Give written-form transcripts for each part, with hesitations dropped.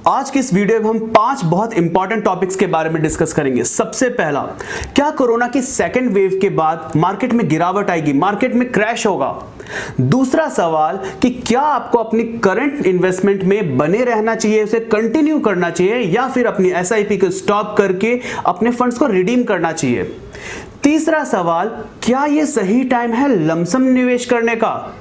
आज की इस वीडियो में हम 5 बहुत इंपॉर्टेंट टॉपिक्स के बारे में डिस्कस करेंगे। सबसे पहला, क्या कोरोना की सेकेंड वेव के बाद मार्केट में गिरावट आएगी, मार्केट में क्रैश होगा। दूसरा सवाल कि क्या आपको अपनी करंट इन्वेस्टमेंट में बने रहना चाहिए, उसे कंटिन्यू करना चाहिए या फिर अपनी एसआईपी को स्टॉप करके अपने फंड्स को रिडीम करना चाहिए। तीसरा सवाल, क्या यह सही टाइम है लमसम निवेश करने का,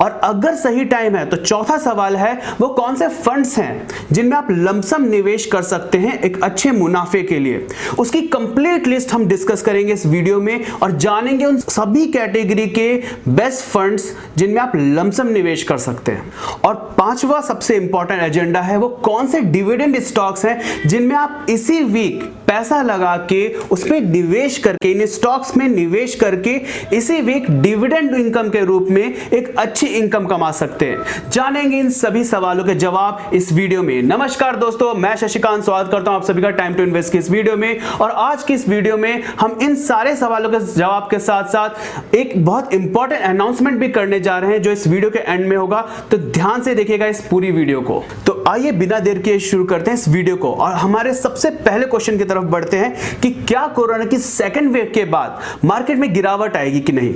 और अगर सही टाइम है तो चौथा सवाल है वो कौन से फंड्स हैं जिनमें आप लमसम निवेश कर सकते हैं एक अच्छे मुनाफे के लिए। उसकी कंप्लीट लिस्ट हम डिस्कस करेंगे इस वीडियो में और जानेंगे उन सभी कैटेगरी के बेस्ट फंड्स जिनमें आप लमसम निवेश कर सकते हैं। और पांचवा सबसे इंपॉर्टेंट एजेंडा है वो कौन से डिविडेंड स्टॉक्स हैं जिनमें आप इसी वीक पैसा लगा के उसमें निवेश करके, इन स्टॉक्स में निवेश करके इसी वीक डिविडेंड इनकम के रूप में एक अच्छी इनकम कमा सकते हैं। जानेंगे इन सभी सवालों के जवाब इस वीडियो में। नमस्कार दोस्तों, मैं शशिकांत स्वागत करता हूं आप सभी का टाइम टू इन्वेस्ट की इस वीडियो में। और आज की इस वीडियो में हम इन सारे सवालों के जवाब के साथ साथ एक बहुत इंपॉर्टेंट अनाउंसमेंट भी करने जा रहे हैं जो इस वीडियो के एंड में होगा, तो ध्यान से देखिएगा इस पूरी वीडियो को। तो आइए बिना देर किए शुरू करते हैं इस वीडियो को और हमारे सबसे पहले क्वेश्चन की तरफ बढ़ते हैं कि क्या कोरोना की सेकेंड वेव के बाद मार्केट में गिरावट आएगी कि नहीं।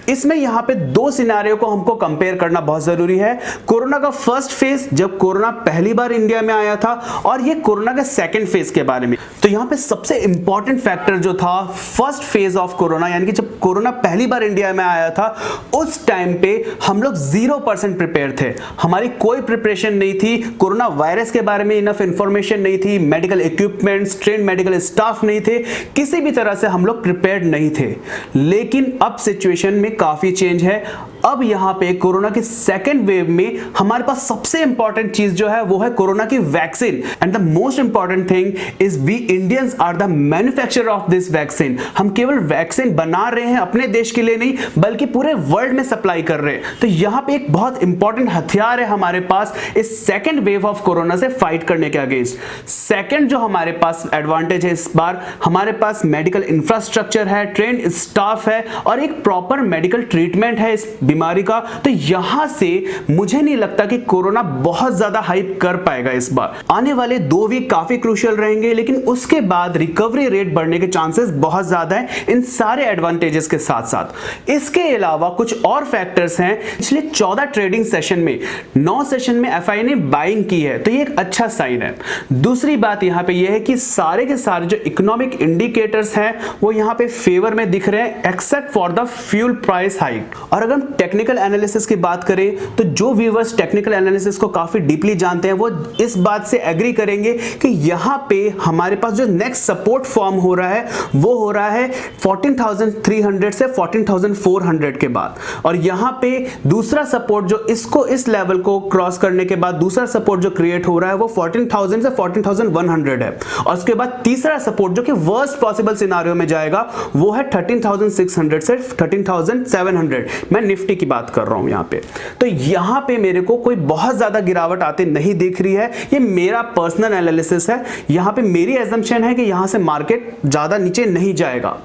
इसमें यहां पे दो सिनेरियो को हमको कंपेयर करना बहुत जरूरी है। कोरोना का फर्स्ट फेज जब कोरोना पहली बार इंडिया में आया था और ये कोरोना के सेकंड फेज के बारे में। तो यहां पे सबसे इंपॉर्टेंट फैक्टर जो था फर्स्ट फेज ऑफ कोरोना, यानी कि जब कोरोना पहली बार इंडिया में आया था उस टाइम पे हम लोग 0% प्रिपेयर थे। हमारी कोई प्रिपरेशन नहीं थी, कोरोना वायरस के बारे में इनफ इंफॉर्मेशन नहीं थी, medical equipments, train medical staff नहीं थे, किसी भी तरह से हम लोग प्रिपेयर्ड नहीं थे। लेकिन अब सिचुएशन में काफी चेंज है। अब यहां पे कोरोना की सेकेंड वेव में हमारे पास सबसे इंपॉर्टेंट चीज जो है वो है कोरोना की vaccine. And the most important thing is we Indians are the manufacturer of this vaccine. हम केवल वैक्सीन बना रहे हैं अपने देश के लिए नहीं बल्कि पूरे वर्ल्ड में सप्लाई कर रहे हैं। तो यहां पे एक बहुत इंपॉर्टेंट हथियार है हमारे पास इस सेकेंड वेव ऑफ कोरोना से फाइट करने के अगेंस्ट। सेकेंड जो हमारे पास एडवांटेज है, इस बार हमारे पास मेडिकल इंफ्रास्ट्रक्चर है, ट्रेंड स्टाफ है और एक प्रॉपर मेडिकल ट्रीटमेंट है इस बीमारी का। तो यहां से मुझे नहीं लगता कि कोरोना बहुत ज्यादा हाइप कर पाएगा इस बार। आने वाले 2 वीक काफी क्रूशियल रहेंगे लेकिन उसके बाद रिकवरी रेट बढ़ने के चांसेस बहुत ज्यादा है इन सारे एडवांटेजेस के साथ साथ। इसके अलावा कुछ और फैक्टर्स हैं। पिछले 14 ट्रेडिंग सेशन में 9 सेशन में एफआई ने बाइंग की है, तो ये एक अच्छा साइन है। दूसरी बात यहां पे ये है कि सारे के सारे जो इकोनॉमिक इंडिकेटर्स हैं वो यहां पे फेवर में दिख रहे हैं except for the fuel price hike. और अगर टेक्निकल एनालिसिस की बात करें तो जो व्यूअर्स टेक्निकल एनालिसिस को काफी डीपली जानते हैं वो इस बात से एग्री करेंगे कि यहां पे हमारे पास जो नेक्स्ट सपोर्ट फॉर्म हो रहा है वो हो रहा है 14,300 से 14,400 के बाद। और यहां पे दूसरा सपोर्ट जो इसको इस लेवल को क्रॉस करने के बाद दूसरा सपोर्ट जो क्रिएट हो रहा है वो 14,000 से 14,100 है। और उसके बाद तीसरा सपोर्ट जो कि वर्स्ट पॉसिबल सिनेरियो में जाएगा वो है 13,600 से 13,700। मैं निफ्टी की बात कर रहा हूं यहां पे। तो यहां पे मेरे को कोई बहुत ज्यादा गिरावट आते नहीं दिख रही है। ये मेरा पर्सनल एनालिसिस है। यहां पे मेरी एजम्पशन है कि यहां से मार्केट ज्यादा नीचे नहीं जाएगा।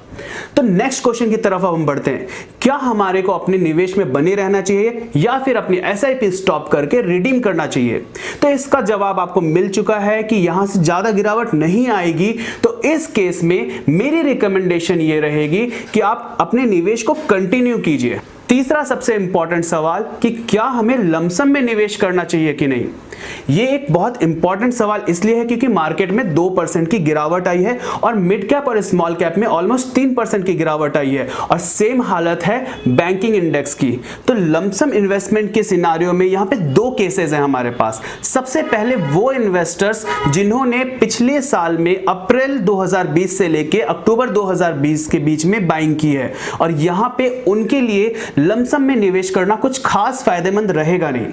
तो नेक्स्ट क्वेश्चन की तरफ अब हम बढ़ते हैं। क्या हमारे को अपने निवेश में बने रहना चाहिए या फिर अपनी एसआईपी स्टॉप करके रिडीम करना चाहिए? तो इसका जवाब आपको मिल चुका है कि यहां से ज्यादा गिरावट नहीं आएगी। तो इस केस में मेरी रिकमेंडेशन ये रहेगी कि आप अपने निवेश को कंटिन्यू कीजिए। तीसरा सबसे इंपॉर्टेंट सवाल कि क्या हमें लमसम में निवेश करना चाहिए कि नहीं। ये एक बहुत इंपॉर्टेंट सवाल इसलिए है क्योंकि मार्केट में 2% की गिरावट आई है और मिड कैप और स्मॉल कैप में ऑलमोस्ट 3% की गिरावट आई है और सेम हालत है बैंकिंग इंडेक्स की। तो लमसम इन्वेस्टमेंट के सिनारियो में यहां पे 2 केसेस हैं हमारे पास। सबसे पहले वो इन्वेस्टर्स जिन्होंने पिछले साल में अप्रैल 2020 से लेके अक्टूबर 2020 के बीच में बाइंग की है और यहां पे उनके लिए लमसम में निवेश करना कुछ खास फायदेमंद रहेगा नहीं।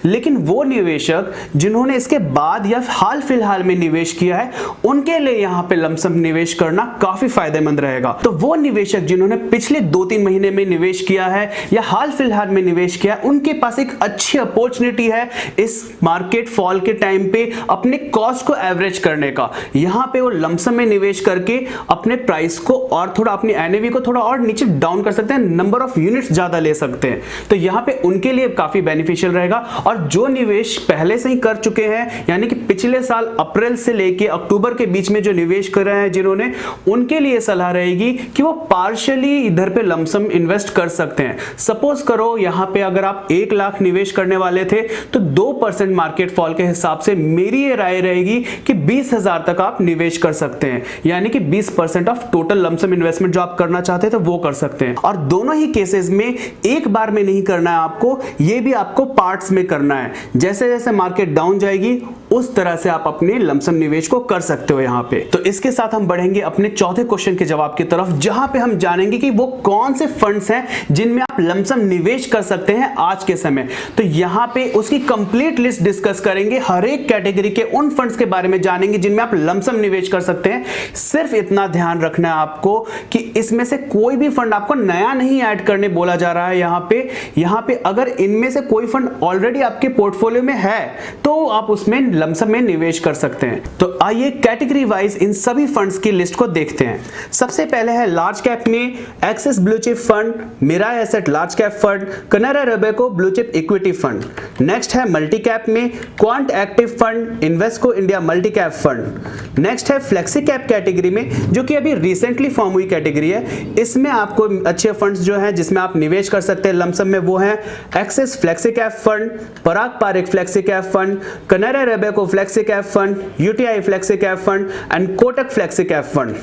लेकिन वो निवेशक जिन्होंने इसके बाद या हाल फिलहाल में निवेश किया है उनके लिए यहां पे लमसम निवेश करना काफी फायदेमंद रहेगा। तो वो निवेशक जिन्होंने पिछले 2-3 महीने में निवेश किया है या हाल फिलहाल में निवेश किया है उनके पास एक अच्छी अपॉर्चुनिटी है इस मार्केट फॉल के टाइम पे अपने कॉस्ट को एवरेज करने का। यहां पे वो लमसम में निवेश करके अपने प्राइस को और थोड़ा, अपनी एनएवी को थोड़ा और नीचे डाउन कर सकते हैं, नंबर ऑफ यूनिट्स ज्यादा ज्यादा ले सकते हैं। तो यहाँ पे उनके लिए काफी बेनिफिशियल रहेगा। और जो निवेश पहले से ही कर चुके हैं, यानी कि पिछले साल अप्रैल से लेके अक्टूबर के बीच में जो निवेश कर रहे हैं जिन्होंने, उनके लिए सलाह रहेगी कि वो पार्शियली इधर पे लमसम इन्वेस्ट कर सकते हैं। सपोज करो यहाँ पे अगर आप 1 लाख निवेश करने वाले थे तो 2% मार्केट फॉल के हिसाब से मेरी ये राय रहेगी कि 20,000 तक आप निवेश कर सकते हैं, यानी कि 20% ऑफ टोटल लमसम इन्वेस्टमेंट जो आप करना चाहते हैं तो वो कर सकते हैं। और दोनों ही केसेस में एक बार में नहीं करना है आपको, ये भी आपको पार्ट्स में करना है। जैसे जैसे मार्केट डाउन जाएगी उस तरह से आप अपने लमसम निवेश को कर सकते हो यहाँ पे। तो इसके साथ हम बढ़ेंगे अपने चौथे क्वेश्चन के जवाब की तरफ, जहां पे हम जानेंगे कि वो कौन से फंड्स हैं जिनमें आप लमसम निवेश कर सकते हैं आज के समय। तो यहाँ पे उसकी कंप्लीट लिस्ट डिस्कस करेंगे, हर एक कैटेगरी के उन फंड्स के बारे में जानेंगे जिनमें आप लमसम निवेश कर सकते हैं। सिर्फ इतना ध्यान रखना है आपको कि इसमें से कोई भी फंड आपको नया नहीं ऐड करने बोला जा रहा है। यहाँ पे अगर इनमें से कोई फंड ऑलरेडी आपके पोर्टफोलियो में है तो आप उसमें लमसम में निवेश कर सकते हैं। तो आइए कैटेगरी वाइज इन सभी फंड्स की लिस्ट को देखते हैं। सबसे पहले है लार्ज कैप में Axis blue chip fund, Mirae asset large cap fund, Canara Robeco blue chip equity fund. Next है मल्टी कैप में Quant active fund, Invesco India multi cap fund. Next है फ्लेक्सी कैप कैटेगरी में, जो कि अभी recently form हुई category है। इसमें आपको अच्छे फंड्स जो हैं जिसमें आप निवेश कर सकते हैं लमसम में, वो है Axis flexi cap fund, Parag Parikh flexi cap fund, Canara Robeco flexi cap fund, UTI flexi cap fund and Kotak flexi cap fund.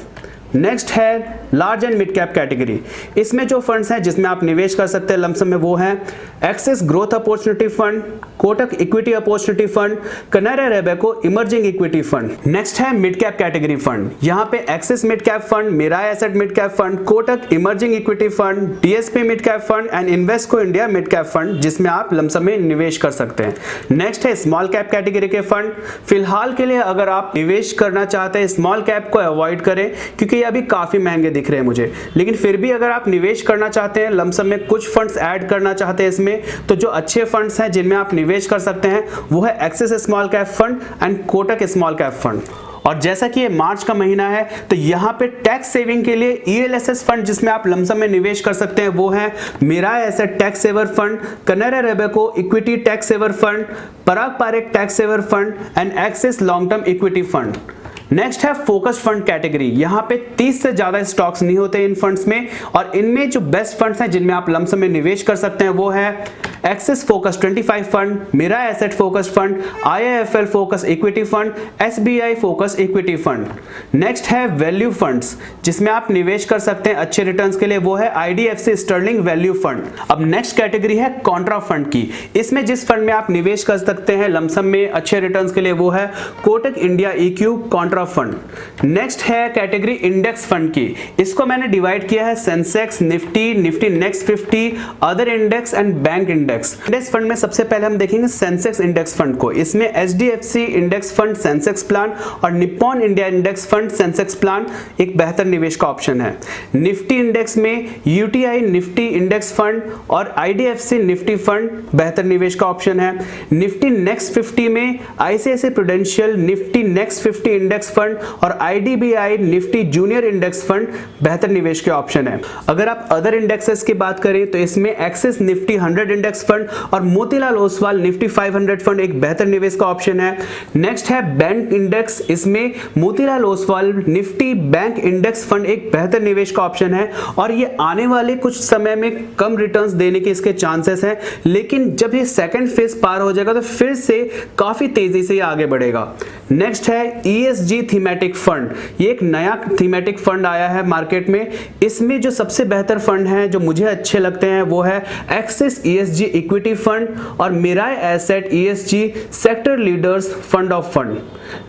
Next है large and mid cap category. इसमें जो फंड्स हैं जिसमें आप निवेश कर सकते हैं लमसम में, वो हैं Axis growth opportunity fund, Kotak equity opportunity fund, Canara Robeco emerging equity fund. Next है मिड कैप कैटेगरी फंड। यहाँ पे Axis mid cap fund, Mirae asset mid cap fund, Kotak emerging equity fund, DSP mid cap fund and Invesco India mid cap fund, जिसमें आप lump sum में निवेश कर सकते हैं। नेक्स्ट है स्मॉल कैप कैटेगरी के फंड। फिलहाल के लिए अगर आप निवेश करना चाहते हैं स्मॉल कैप को अवॉइड करें, क्योंकि ये अभी काफी महंगे दिख रहे हैं मुझे। लेकिन फिर भी अगर आप निवेश करना चाहते हैं लमसम में, कुछ फंड्स ऐड करना चाहते हैं इसमें, तो जो अच्छे फंड्स हैं जिनमें आप निवेश कर सकते हैं वो है axis small cap fund and Kotak small cap fund. और जैसा कि ये मार्च का महीना है तो यहाँ पे टैक्स सेविंग के लिए ईएलएसएस फंड जिसमें आप लमसम में निवेश कर सकते हैं वो है Mirae asset tax saver fund, Canara Robeco equity tax saver fund, Parag Parikh tax saver fund and Axis long term equity fund. Next है फोकस फंड कैटेगरी। यहाँ पे 30 से ज्यादा स्टॉक्स नहीं होते इन फंड्स में, और इनमें जो बेस्ट फंड्स हैं जिनमें आप लमसम में निवेश कर सकते हैं वो है Axis focus 25 fund, Mirae asset focus fund, IIFL focus equity fund, SBI focus equity fund. Next है वैल्यू फंड्स जिसमें आप निवेश कर सकते हैं अच्छे रिटर्न्स के लिए, वो है आईडीएफसी स्टर्लिंग वैल्यू फंड। अब नेक्स्ट कैटेगरी है कॉन्ट्रा फंड की। इसमें जिस फंड में आप निवेश कर सकते हैं लमसम में अच्छे रिटर्न्स के लिए वो है Kotak India EQ Contra fund. Next है कैटेगरी इंडेक्स फंड की। इसको मैंने डिवाइड किया है Sensex, Nifty, Nifty next 50, other index and bank index. Index fund में सबसे पहले हम देखेंगे सेंसेक्स इंडेक्स फंड को। इसमें HDFC index fund Sensex plan और Nippon India index fund Sensex plan एक बेहतर निवेश का ऑप्शन है। निफ्टी इंडेक्स में यूटीआई निफ्टी इंडेक्स फंड और आईडीएफसी निफ्टी फंड बेहतर निवेश का ऑप्शन है। निफ्टी नेक्स्ट 50 में ICICI prudential Nifty next 50 index fund और IDBI Nifty junior index fund बेहतर निवेश के ऑप्शन है। अगर आप अदर इंडेक्सेस की बात करें तो इसमें एक्सिस निफ्टी 100 इंडेक्स फंड और मोतीलाल ओसवाल निफ्टी 500 फंड एक बेहतर निवेश का ऑप्शन है। नेक्स्ट है बैंक इंडेक्स। इसमें Motilal Oswal Nifty bank index fund एक बेहतर निवेश का ऑप्शन है, और ये आने वाले कुछ समय में कम रिटर्न्स देने के इसके चांसेस हैं, लेकिन जब ये सेकंड फेज पार हो जाएगा तो फिर से काफी तेजी से ये आगे बढ़ेगा। नेक्स्ट है ईएसजी थीमेटिक फंड। ये एक नया थीमेटिक फंड आया है मार्केट में। इसमें जो सबसे बेहतर फंड है जो मुझे अच्छे लगते हैं वो है एक्सिस ईएसजी इक्विटी फंड और Mirae asset ESG sector leaders fund of fund.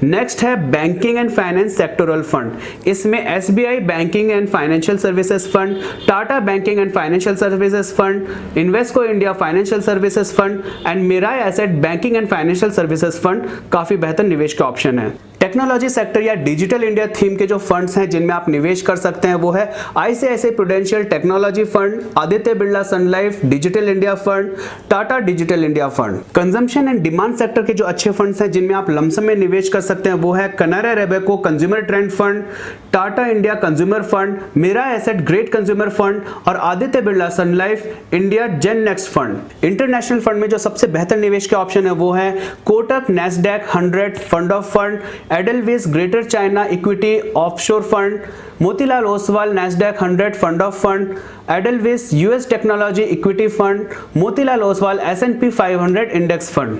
Next है banking and finance sectoral fund. इसमें SBI banking and financial services fund, Tata banking and financial services fund, Invesco India financial services fund and Mirae asset banking and financial services fund काफी बेहतर निवेश का option है। Technology sector या digital India theme के जो funds हैं जिनमें आप निवेश कर सकते हैं वो है ICICI prudential technology fund, Aditya Birla sun life, digital India fund, Tata digital India fund. Consumption and demand sector के जो अच्छे फंड्स हैं जिनमें आप लमसम में निवेश कर सकते हैं वो है Canara Robeco consumer trend fund, Tata India consumer fund, Mirae asset great consumer fund और आदित्य बिरला सन Life India Gen Next fund. International fund में जो सबसे बेहतर निवेश के ऑप्शन है वो है Kotak Nasdaq 100 fund of fund, Edelweiss greater China equity offshore fund, Motilal Oswal Nasdaq 100 fund of fund, Edelweiss US technology equity fund, Motilal Oswal S&P 500 index fund.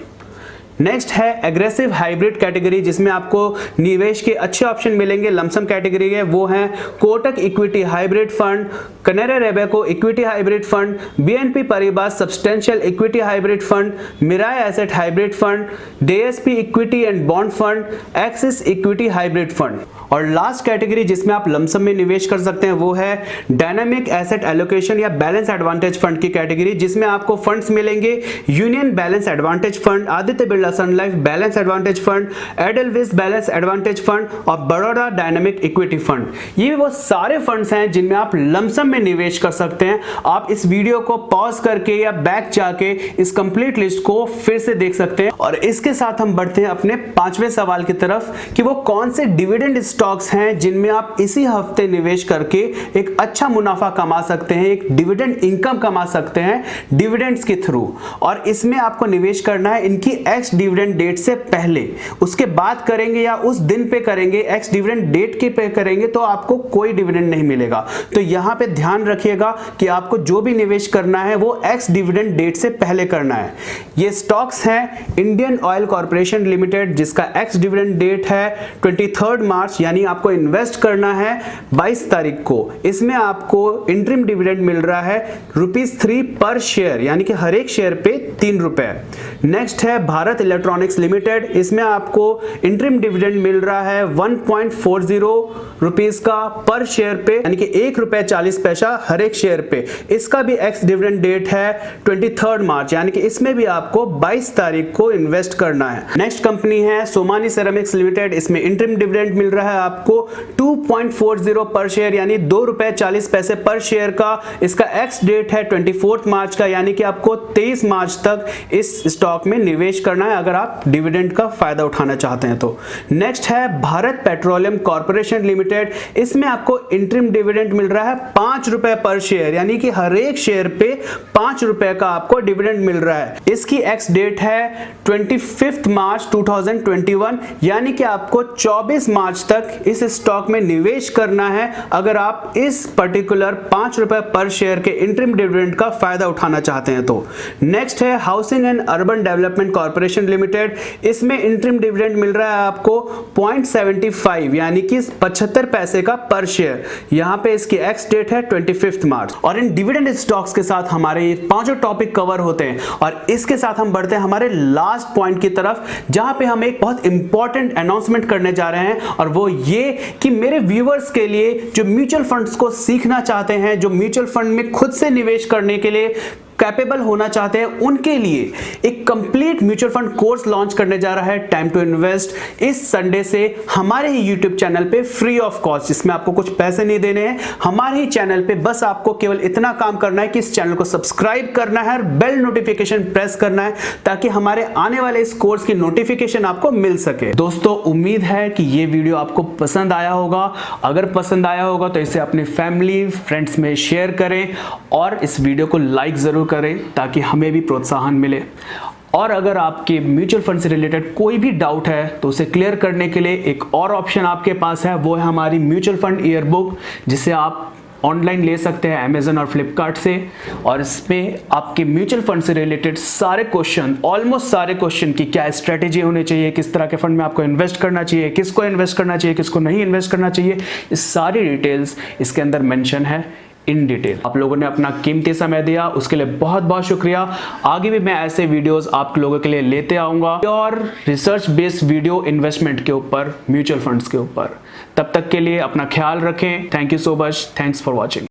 Next है एग्रेसिव हाइब्रिड कैटेगरी जिसमें आपको निवेश के अच्छे ऑप्शन मिलेंगे लमसम कैटेगरी के, वो हैं Kotak equity hybrid fund, Canara Robeco equity hybrid fund, BNP Paribas substantial equity hybrid fund, Mirae asset hybrid fund, DSP equity and bond fund, Axis equity hybrid fund. और लास्ट कैटेगरी जिसमें आप lump sum में निवेश कर सकते हैं वो है डायनामिक एसेट एलोकेशन या बैलेंस एडवांटेज फंड की कैटेगरी जिसमें आपको फंड्स मिलेंगे union balance advantage fund, Aditya Birla सन Life balance advantage fund, Edelweiss balance advantage fund और बड़ौदा डायनामिक इक्विटी फंड। ये वो सारे फंड्स हैं जिनमें आप लमसम में निवेश कर सकते हैं। आप इस वीडियो को पॉज करके या बैक जाके इस कंप्लीट लिस्ट को फिर से देख सकते हैं। और इसके साथ हम बढ़ते हैं अपने 5वें सवाल की तरफ कि वो कौन से डिविडेंड स्टॉक्स हैं जिनमें आप इसी हफ्ते निवेश करके एक अच्छा मुनाफा कमा सकते हैं, एक डिविडेंड इनकम कमा सकते हैं डिविडेंड्स के थ्रू। और इसमें आपको निवेश करना है इनकी एक्स डिविडेंड डेट से पहले, उसके बाद करेंगे या उस दिन पे करेंगे, एक्स डिविडेंड डेट के पे करेंगे तो आपको कोई डिविडेंड नहीं मिलेगा। तो यहां पे ध्यान रखिएगा कि आपको जो भी निवेश करना है वो एक्स डिविडेंड डेट से पहले करना है। ये स्टॉक्स हैं इंडियन ऑयल कॉर्पोरेशन लिमिटेड जिसका एक्स डिविडेंड डेट है 23 मार्च, यानी आपको इन्वेस्ट करना है 22 तारीख को। इसमें आपको इंटरिम डिविडेंड मिल रहा है ₹3 पर शेयर, यानी कि हर एक शेयर पे 3 रुपए। नेक्स्ट है भारत इलेक्ट्रॉनिक्स लिमिटेड, इसमें आपको इंटरिम डिविडेंड मिल रहा है 1.40 रुपीस का पर शेयर पे, यानी कि ₹1.40 हर एक शेयर पे। इसका भी एक्स डिविडेंड डेट है 23 मार्च, यानी कि इसमें भी आपको 22 तारीख को इन्वेस्ट करना है। नेक्स्ट कंपनी है सोमानी सेरामिक्स लिमिटेड, इसमें इंटरिम डिविडेंड मिल रहा है आपको 2.40 पर शेयर, यानी ₹2.40 पर शेयर का। इसका एक्स डेट है 24 मार्च का, यानी कि आपको 23 मार्च तक इस स्टॉक में निवेश करना है अगर आप डिविडेंड का फायदा उठाना चाहते हैं तो। नेक्स्ट है भारत पेट्रोलियम कॉर्पोरेशन लिमिटेड, इसमें आपको इंटरिम डिविडेंड मिल रहा है ₹5 पर शेयर, यानी कि हर एक शेयर पे ₹5 का आपको डिविडेंड मिल रहा है। इसकी एक्स डेट है 25 मार्च 2021, यानी कि आपको 24 मार्च तक इस स्टॉक में निवेश करना है अगर आप इस पर्टिकुलर ₹5 पर शेयर के इंटरिम डिविडेंड का फायदा उठाना चाहते हैं तो। नेक्स्ट है housing and urban development corporation limited, इसमें इंटरिम डिविडेंड मिल रहा है आपको 0.75, यानी कि 75 पैसे का पर शेयर। यहां पे इसकी एक्स डेट है 25 मार्च। और इन डिविडेंड स्टॉक्स के साथ हमारे ये 5 टॉपिक कवर होते हैं। और इसके साथ हम बढ़ते हैं हमारे लास्ट पॉइंट की तरफ जहां पे हम एक बहुत इंपॉर्टेंट अनाउंसमेंट करने जा रहे हैं, और वो ये कि मेरे व्यूअर्स के लिए जो म्यूचुअल फंड्स को सीखना चाहते हैं, जो म्यूचुअल फंड में खुद से निवेश करने के लिए कैपेबल होना चाहते हैं, उनके लिए एक complete mutual fund course launch करने जा रहा है टाइम टू इन्वेस्ट इस संडे से हमारे ही यूट्यूब चैनल पे फ्री ऑफ कॉस्ट, जिसमें आपको कुछ पैसे नहीं देने हैं। हमारे ही चैनल पे बस आपको केवल इतना काम करना है कि इस चैनल को सब्सक्राइब करना है और बेल नोटिफिकेशन प्रेस करना है ताकि हमारे आने वाले इस कोर्स की नोटिफिकेशन आपको मिल सके। दोस्तों, उम्मीद है कि ये वीडियो आपको पसंद आया होगा। अगर पसंद आया होगा तो इसे अपने फैमिली फ्रेंड्स में शेयर करें और इस वीडियो को लाइक जरूर करें ताकि हमें भी प्रोत्साहन मिले। और अगर आपके म्यूचुअल फंड से रिलेटेड कोई भी डाउट है तो उसे क्लियर करने के लिए एक और ऑप्शन आपके पास है, वो है हमारी म्यूचुअल फंड ईयर बुक, जिसे आप ऑनलाइन ले सकते हैं अमेजन और फ्लिपकार्ट से। और इसमें आपके म्यूचुअल फंड से रिलेटेड सारे क्वेश्चन, ऑलमोस्ट सारे क्वेश्चन की क्या स्ट्रेटेजी होनी चाहिए, किस तरह के फंड में आपको इन्वेस्ट करना चाहिए, किसको इन्वेस्ट करना चाहिए, किसको नहीं इन्वेस्ट करना चाहिए, इस सारी डिटेल्स इसके अंदर मेंशन है इन डिटेल। आप लोगों ने अपना कीमती समय दिया, उसके लिए बहुत बहुत शुक्रिया। आगे भी मैं ऐसे वीडियोस आप लोगों के लिए लेते आऊंगा और रिसर्च बेस्ड वीडियो इन्वेस्टमेंट के ऊपर, म्यूचुअल फंड्स के ऊपर। तब तक के लिए अपना ख्याल रखें। Thank you so much. Thanks for watching.